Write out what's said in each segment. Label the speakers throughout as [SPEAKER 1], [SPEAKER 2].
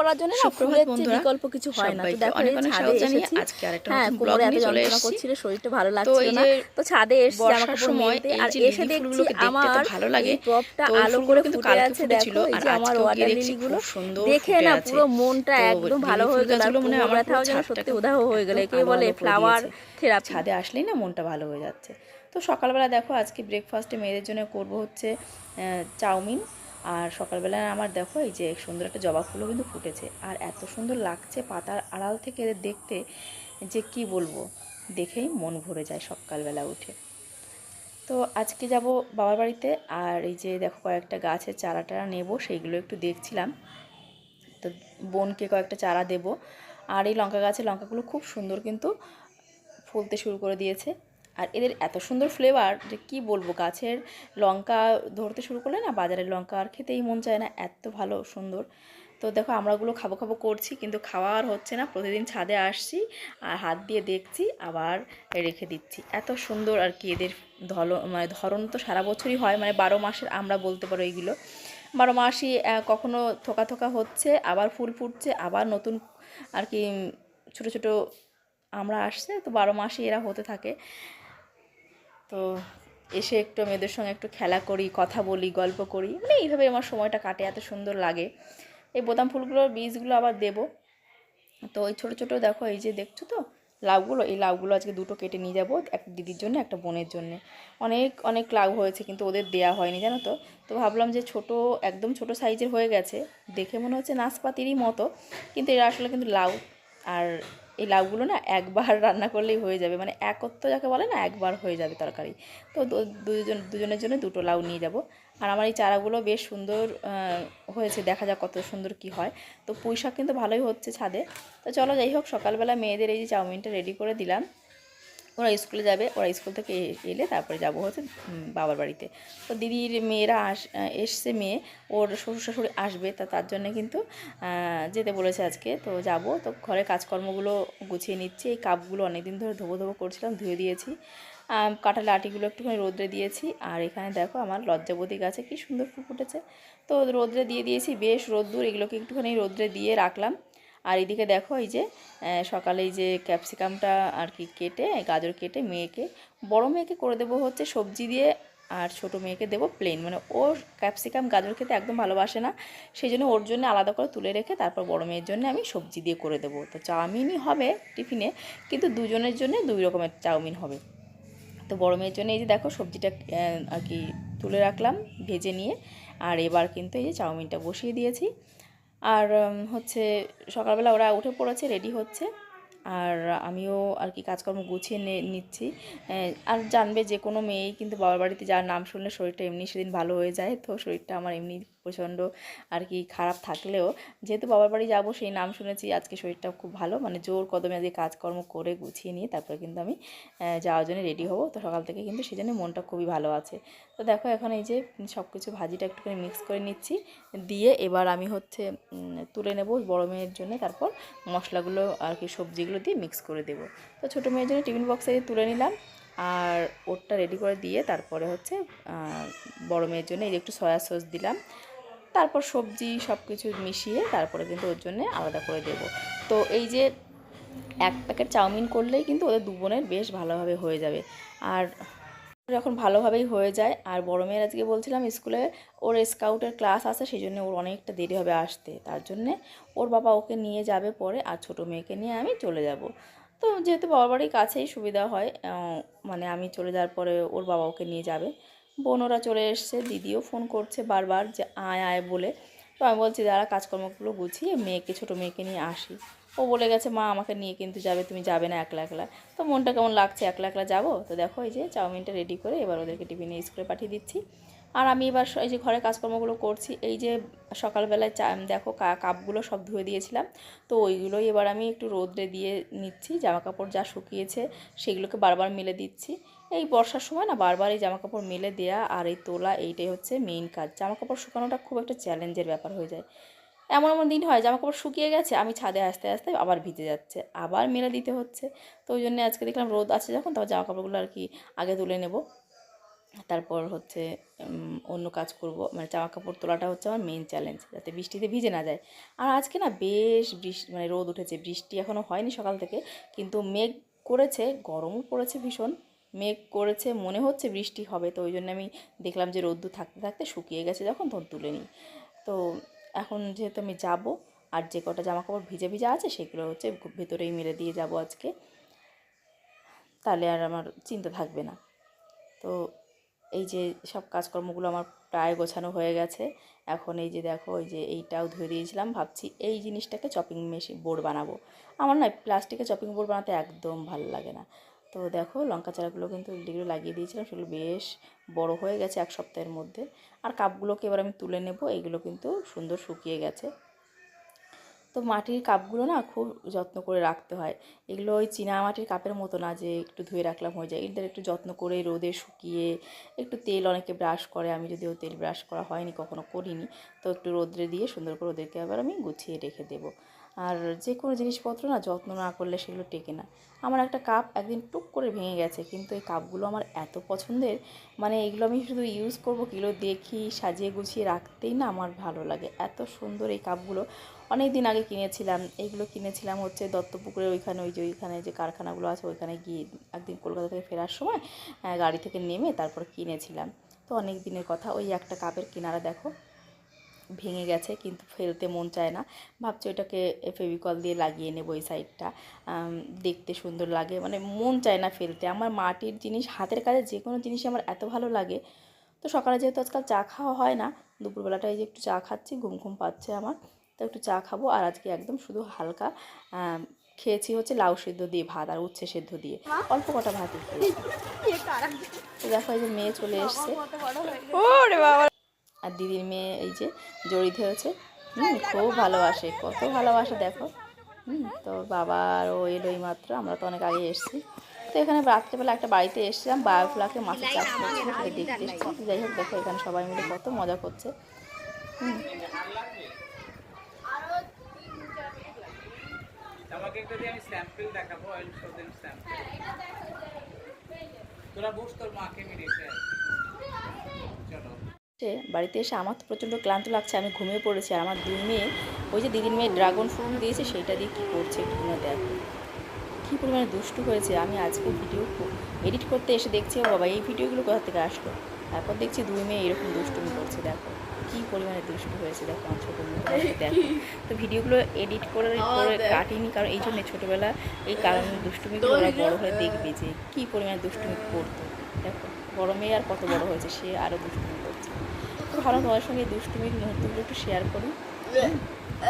[SPEAKER 1] করার জন্য না ফুলের চেয়ে বিকল্প কিছকিছু হয় না। তো দেখো এই ছাদে এসেছি। হ্যাঁ, কোমরে এত যন্ত্রণা করছিল, শরীরটা ভালো লাগছিল না, তো ছাদে এসেছি জামা কাপড় মেলতে। আর এসে দেখছি আমার এই টবটা আলো করে ফুটে আছে। দেখো এই যে আমার ওয়াটার লিলিগুলো দেখে না পুরো মনটা একদম ভালো হয়ে গেল। আর কোমর ব্যথাও যেন সত্যি উধাও হয়ে গেল। একে বলে ফ্লাওয়ার থেরাপি।
[SPEAKER 2] ছাদে আসলেই না মনটা ভালো হয়ে যাচ্ছে। তো সকালবেলা দেখো আজকে ব্রেকফাস্টে মেয়েদের জন্য করব হচ্ছে চাউমিন। আর সকালবেলায় আমার দেখো এই যে সুন্দর একটা জবা ফুলও কিন্তু ফুটেছে, আর এত সুন্দর লাগছে পাতার আড়াল থেকে এদের দেখতে যে কি বলবো, দেখেই মন ভরে যায় সকালবেলা উঠে। তো আজকে যাব বাবার বাড়িতে, আর এই যে দেখো কয়েকটা গাছের চারা টারা নেবো, সেইগুলো একটু দেখছিলাম। তো বোনকে কয়েকটা চারা দেব। আর এই লঙ্কা গাছের লঙ্কাগুলো খুব সুন্দর কিন্তু ফুলতে শুরু করে দিয়েছে। আর এদের এত সুন্দর ফ্লেভার যে কি বলবো, গাছের লঙ্কা ধরতে শুরু করলে না বাজারের লঙ্কা আর খেতেই মন চায় না, এত ভালো সুন্দর। তো দেখো আমরাগুলো খাবো খাবো করছি, কিন্তু খাওয়া আর হচ্ছে না। প্রতিদিন ছাদে আসছি আর হাত দিয়ে দেখছি, আবার রেখে দিচ্ছি। এত সুন্দর আর কি এদের মানে ধরন তো সারা বছরই হয়, মানে 12 মাসের আমরা বলতে পারো এইগুলো। 12 মাসই কখনো থোকা থোকা হচ্ছে, আবার ফুল ফুটছে, আবার নতুন আর কি ছোটো ছোটো আমরা আসছে। তো 12 মাসই এরা হতে থাকে। তো এসে একটু মেয়েদের সঙ্গে একটু খেলা করি, কথা বলি, গল্প করি, মানে এইভাবে আমার সময়টা কাটে, এত সুন্দর লাগে। এই বোতাম ফুলগুলোর বীজগুলো আবার দেব। তো ওই ছোটো ছোটো দেখো এই যে দেখছো তো লাউগুলো, এই লাউগুলো আজকে দুটো কেটে নিয়ে যাবো, একটা দিদির জন্য একটা বোনের জন্য। অনেক অনেক লাউ হয়েছে কিন্তু ওদের দেয়া হয়নি জানো তো। তো ভাবলাম যে ছোট একদম ছোট সাইজের হয়ে গেছে, দেখে মনে হচ্ছে নাশপাতিরই মতো, কিন্তু এরা আসলে কিন্তু লাউ। আর এই লাউগুলো না একবার রান্না করলেই হয়ে যাবে, মানে একত্র যাকে বলে না, একবার হয়ে যাবে তরকারি। তো দুজনের জন্য দুটো লাউ নিয়ে যাব। আর আমার এই চারাগুলো বেশ সুন্দর হয়েছে, দেখা যাক কত সুন্দর কি হয়। তো পুঁই শাক কিন্তু ভালোই হচ্ছে ছাদে। তো চলো যাই হোক, সকালবেলা মেয়েদের এই যে চাউমিনটা রেডি করে দিলাম। ওরা স্কুলে যাবে, ওরা স্কুল থেকে এলে তারপরে যাব হচ্ছে বাবার বাড়িতে। তো দিদির মেয়েরা এসছে, মেয়ে ওর শ্বশুর শাশুড়ি আসবে, তার জন্য কিন্তু যেতে বলেছে আজকে। তো যাব, তো ঘরের কাজকর্মগুলো গুছিয়ে নিচ্ছি। এই কাপগুলো অনেকদিন ধরে ধোবো ধোবো করছিলাম, ধুয়ে দিয়েছি। কাঁঠাল আটিগুলো একটুখানি রোদ্রে দিয়েছি। আর এখানে দেখো আমার লজ্জাবতী গাছে কি সুন্দর ফুল ফুটেছে, তো রোদ্রে দিয়ে দিয়েছি, বেশ রোদ্দুর, এগুলোকে একটুখানি রোদ্রে দিয়ে রাখলাম। আর এদিকে দেখো এই যে সকালে এই যে ক্যাপসিকামটা আর কি কেটে, গাজর কেটে মেয়েকে, বড় মেয়েকে করে দেবো হচ্ছে সবজি দিয়ে, আর ছোটো মেয়েকে দেবো প্লেন। মানে ও ক্যাপসিকাম গাজর খেতে একদম ভালোবাসে না, সেই জন্য ওর জন্য আলাদা করে তুলে রেখে তারপর বড় মেয়ের জন্য আমি সবজি দিয়ে করে দেবো। তো চাউমিনই হবে টিফিনে, কিন্তু দুজনের জন্য দুই রকমের চাউমিন হবে। তো বড় মেয়ের জন্য এই যে দেখো সবজিটা আর কি তুলে রাখলাম ভেজে নিয়ে। আর এবার কিন্তু এই যে চাউমিনটা বসিয়ে দিয়েছি। আর হচ্ছে সকালবেলা ওরা উঠে পড়েছে, রেডি হচ্ছে, আর আমিও আর কি কাজকর্ম গুছিয়ে নিচ্ছি। আর জানবে যে কোনো মেয়েই কিন্তু বাবার বাড়িতে যার নাম শুনলে শরীরটা এমনি সেদিন ভালো হয়ে যায়। তো শরীরটা আমার এমনি প্রচণ্ড আর কি খারাপ থাকলেও, যেহেতু বাবার বাড়ি যাবো সেই নাম শুনেছি, আজকে শরীরটা খুব ভালো, মানে জোর কদমে আজকে কাজকর্ম করে গুছিয়ে নিয়ে তারপরে কিন্তু আমি যাওয়ার জন্য রেডি হবো। তো সকাল থেকে কিন্তু সেই জন্য মনটা খুবই ভালো আছে। তো দেখো এখন এই যে সব কিছু ভাজিটা একটুখানি মিক্স করে নিচ্ছি, দিয়ে এবার আমি হচ্ছে তুলে নেব বড় মেয়ের জন্য, তারপর মশলাগুলো আর কি সবজিগুলো দিয়ে মিক্স করে দেব। তো ছোটো মেয়ের জন্য টিফিন বক্সে তুলে নিলাম, আর ওরটা রেডি করে দিয়ে তারপরে হচ্ছে বড় মেয়ের জন্য এই যে একটু সয়া সস দিলাম, তারপর সবজি সব কিছু মিশিয়ে তারপরে কিন্তু ওর জন্য আলাদা করে দেব। তো এই যে এক প্যাকেট চাউমিন করলেই কিন্তু ওদের দু বোনের বেশ ভালোভাবে হয়ে যাবে। আর যখন ভালোভাবেই হয়ে যায়। আর বড় মেয়ের আজকে বলছিলাম স্কুলে ওর স্কাউটের ক্লাস আছে, সেই জন্য ওর অনেকটা দেরি হবে আসতে, তার জন্যে ওর বাবা ওকে নিয়ে যাবে পরে, আর ছোটো মেয়েকে নিয়ে আমি চলে যাব। তো যেহেতু বাবার বাড়ির কাছেই সুবিধা হয়, মানে আমি চলে যাওয়ার পরে ওর বাবা ওকে নিয়ে যাবে। বোনরা চলে এসছে, দিদিও ফোন করছে বারবার যে আয় আয় বলে। তো আমি বলছি যারা কাজকর্মগুলো গুছিয়ে মেয়েকে, ছোটো মেয়েকে নিয়ে আসি। ও বলে গেছে মা আমাকে নিয়ে কিন্তু যাবে, তুমি যাবে না একলা একলা। তো মনটা কেমন লাগছে, একলা একলা যাবো। তো দেখো এই যে চাউমিনটা রেডি করে এবার ওদেরকে টিফিনে স্কুলে পাঠিয়ে দিচ্ছি। আর আমি এবার এই যে ঘরের কাজকর্মগুলো করছি। এই যে সকালবেলায় দেখো কাপগুলো সব ধুয়ে দিয়েছিলাম, তো ওইগুলোই এবার আমি একটু রোদ্রে দিয়ে নিচ্ছি। জামা কাপড় যা শুকিয়েছে সেগুলোকে বারবার মেলে দিচ্ছি। এই বর্ষার সময় না বারবার এই জামা কাপড় মেলে দেয়া আর এই তোলা, এইটাই হচ্ছে মেইন কাজ। জামা কাপড় শুকানোটা খুব একটা চ্যালেঞ্জের ব্যাপার হয়ে যায়। এমন এমন দিন হয় জামা কাপড় শুকিয়ে গেছে, আমি ছাদে আসতে আসতে আবার ভিজে যাচ্ছে, আবার মেলে দিতে হচ্ছে। তো ওই জন্য আজকে দেখলাম রোদ আছে যখন, তখন জামা কাপড়গুলো আর কি আগে তুলে নেব। তারপর হচ্ছে অন্য কাজ করব, মানে জামা কাপড় তোলাটা হচ্ছে আমার মেন চ্যালেঞ্জ, যাতে বৃষ্টিতে ভিজে না যায়। আর আজকে না বেশ মানে রোদ উঠেছে, বৃষ্টি এখনও হয়নি সকাল থেকে, কিন্তু মেঘ করেছে, গরমও পড়েছে ভীষণ। মেঘ করেছে, মনে হচ্ছে বৃষ্টি হবে, তো ওই জন্য আমি দেখলাম যে রোদ্দুর থাকতে থাকতে শুকিয়ে গেছে যখন, তখন তুলে নিই। তো এখন যেহেতু আমি যাব, আর যে কটা জামা কাপড় ভিজে ভিজে আছে সেগুলো হচ্ছে ভেতরেই মেলে দিয়ে যাব আজকে, তাহলে আর আমার চিন্তা থাকবে না। তো এই যে সব কাজকর্মগুলো আমার প্রায় গোছানো হয়ে গেছে। এখন এই যে দেখো, এই যে এইটাও ধুয়ে দিয়েছিলাম, ভাবছি এই জিনিসটাকে চপিং মেশিন বোর্ড বানাবো। আমার না প্লাস্টিকের চপিং বোর্ড বানাতে একদম ভালো লাগে না। তো দেখো লঙ্কা চারাগুলো কিন্তু এগুলো লাগিয়ে দিয়েছিলাম, সেগুলো বেশ বড় হয়ে গেছে এক সপ্তাহের মধ্যে। আর কাপগুলোকে এবার আমি তুলে নেব, এইগুলো কিন্তু সুন্দর শুকিয়ে গেছে। তো মাটির কাপগুলো না খুব যত্ন করে রাখতে হয়। এগুলো ওই চীনা মাটির কাপের মতো না যে একটু ধুয়ে রাখলাম হয়ে যায়, এদের একটু যত্ন করে রোদে শুকিয়ে, একটু তেল অনেকে ব্রাশ করে, আমি যদিও তেল ব্রাশ করা হয়নি, কখনো করিনি, তো একটু রোদ্রে দিয়ে সুন্দর করে ওদেরকে আবার আমি গুছিয়ে রেখে দেবো। আর যে কোনো জিনিসপত্র না যত্ন না করলে সেগুলো টেকে না। আমার একটা কাপ একদিন টুক করে ভেঙে গেছে, কিন্তু এই কাপগুলো আমার এত পছন্দের, মানে এগুলো আমি শুধু ইউজ করবো, কিলো দেখি সাজিয়ে গুছিয়ে রাখতেই না আমার ভালো লাগে, এত সুন্দর এই কাপগুলো। অনেক দিন আগে কিনেছিলাম, এইগুলো কিনেছিলাম হচ্ছে দত্তপুকুরের ওইখানে, ওইখানে যে কারখানাগুলো আছে ওইখানে গিয়ে একদিন কলকাতা থেকে ফেরার সময় গাড়ি থেকে নেমে তারপর কিনেছিলাম। তো অনেক দিনের কথা। ওই একটা কাপের কিনারা দেখো ভেঙে গেছে, কিন্তু ফেলতে মন চায় না, ভাবছি ওইটাকে ফেভিকল দিয়ে লাগিয়ে নেব এই সাইডটা, দেখতে সুন্দর লাগে, মানে মন চায় না ফেলতে। আমার মাটির জিনিস, হাতের কাজে যে কোনো জিনিসই আমার এত ভালো লাগে। তো সকালে যেহেতু আজকাল চা খাওয়া হয় না, দুপুরবেলাটায় যে একটু চা খাচ্ছি, ঘুম ঘুম পাচ্ছে আমার, তো একটু চা খাবো। আর আজকে একদম শুধু হালকা খেয়েছি হচ্ছে লাউ সেদ্ধ দিয়ে ভাত আর উচ্ছে সেদ্ধ দিয়ে, অল্প কটা ভাতই খেয়েছি। তো দেখো এই যে মেয়ে চলে এসছে, আর দিদির মেয়ে এই যে জড়িত হয়েছে, খুব ভালোবাসে, কত ভালোবাসে দেখো। তো বাবার ও এলোই মাত্র, আমরা তো অনেক আগে এসেছি। তো এখানে রাত্রেবেলা একটা বাড়িতে এসেছিলাম, বায়োফ্লাকে মাছের চাষ করছিল, সেটা দেখতে এসেছি। যাই হোক দেখো এখানে সবাই মিলে কত মজা করছে। বাড়িতে এসে আমার তো প্রচণ্ড ক্লান্ত লাগছে, আমি ঘুমিয়ে পড়েছি। আর আমার দুই মেয়ে, ওই যে দিদির মেয়ে ড্রাগন ফ্রুট দিয়েছে সেইটা দিয়ে কী করছে একটু দেখো, কী পরিমাণে দুষ্টু হয়েছে। আমি আজকে ভিডিও এডিট করতে এসে দেখছি ও বাবা এই ভিডিওগুলো কোথা থেকে আসলো, তারপর দেখছি দুই মেয়ে এরকম দুষ্টুমি করছে, দেখো কী পরিমাণে দুষ্টু হয়েছে দেখো আমার ছোটো মেয়ে, দেখো। তো ভিডিওগুলো এডিট করে কাটিনি, কারণ এই জন্য ছোটোবেলা এই কারণ দুষ্টুমিগুলো ওরা বড়ো হয়ে দেখবে যে কী পরিমাণে দুষ্টুমি করতো। দেখো বড় মেয়ে আর কত বড় হয়েছে, সে আরও দুষ্টুমি করছে। তো ভালো, তোমার সঙ্গে দুষ্টুমির মুহূর্তগুলো একটু শেয়ার করি।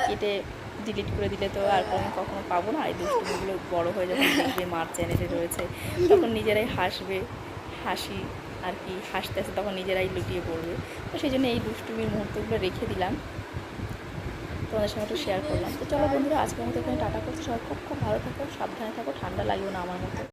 [SPEAKER 2] কেটে ডিলিট করে দিলে তো আর কখনো পাবো না। এই দুষ্টুমিগুলো বড়ো হয়ে যখন দেখবে মার চ্যানেলে রয়েছে, তখন নিজেরাই হাসবে, হাসি আর কি হাসতে হাসতে তখন নিজেরাই লুটিয়ে পড়বে। তো সেই জন্য এই দুষ্টুমির মুহূর্তগুলো রেখে দিলাম, তোমাদের সঙ্গে একটু শেয়ার করলাম। তো চলো বন্ধুরা, আজকের মতো এখানে টাটা করছি। সবাই খুব খুব ভালো থাকো, সাবধানে থাকো, ঠান্ডা লাগবে না আমার মতো।